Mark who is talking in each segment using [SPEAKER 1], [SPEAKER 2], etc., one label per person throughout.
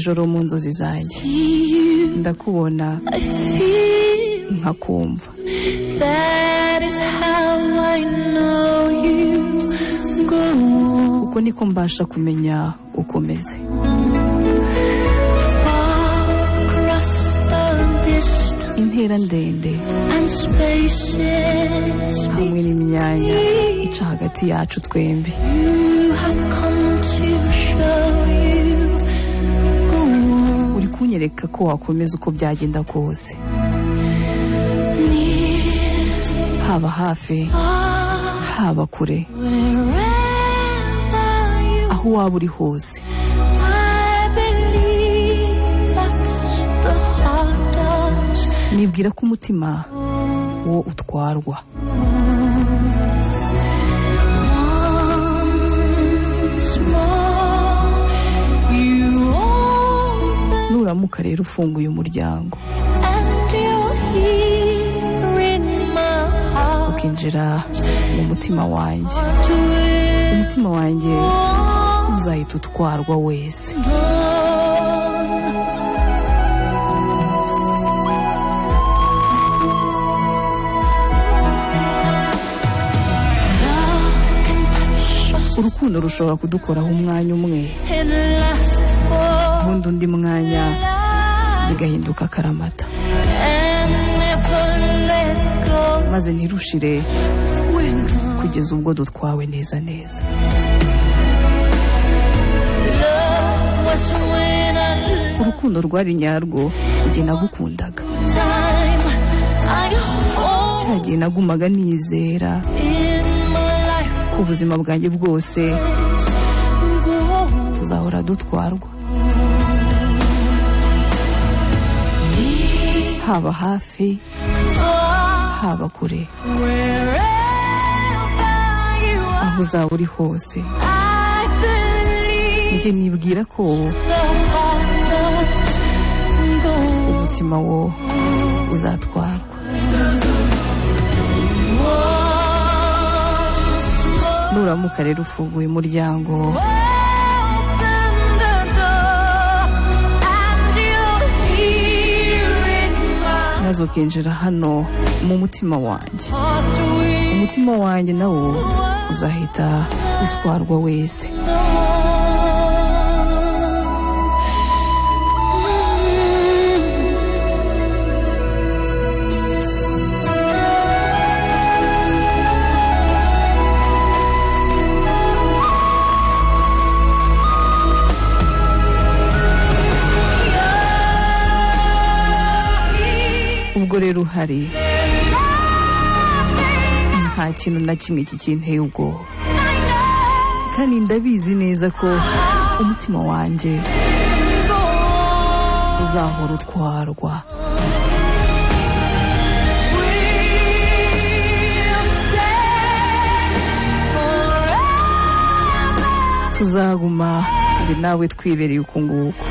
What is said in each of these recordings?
[SPEAKER 1] nijoro mu nzozi zanjye ndakubona nkakumva. Uko niko mbasha kumenya ukomeze. Intera ndende hamwe n'imyanya ica hagati yacu twembi. Uri kunyereka ko wakomeza uko byagenda kose, haba hafi haba kure, aho waba uri hose. Nibwira ko umutima wo utwarwa. Nuramuka rero ufunguye umuryango ukinjira mu mutima wanjye, umutima wanjye uzahita utwarwa wese. Urukundo rushobora kudukoraho umwanya umwe, ubundi undi mwanya bigahinduka akaramata, maze ntirushire kugeza ubwo dutwawe neza neza. Urukundo rwari nyarwo igihe nagukundaga, cya gihe nagumaga nizera ko ubuzima bwanjye bwose tuzahora dutwarwa, haba hafi haba kure, aho uzaba uri hose. Njye nibwira ko umutima wo uzatwarwa. Nuramuka rero ufunguye umuryango maze ukinjira hano mu mutima wanjye, umutima wanjye nawo uzahita utwarwa wese. Ubwo rero uhari, nta kintu na kimwe kikinteye ubwoba, kandi ndabizi neza ko umutima wanjye uzahora utwarwa. Tuzaguma njye nawe twibereye uku nguku,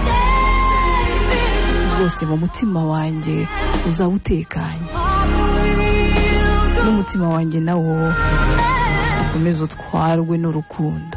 [SPEAKER 1] rwose mu mutima wanjye uzaba utekanye, n'umutima wanjye nawo ukomeze utwarwe n'urukundo.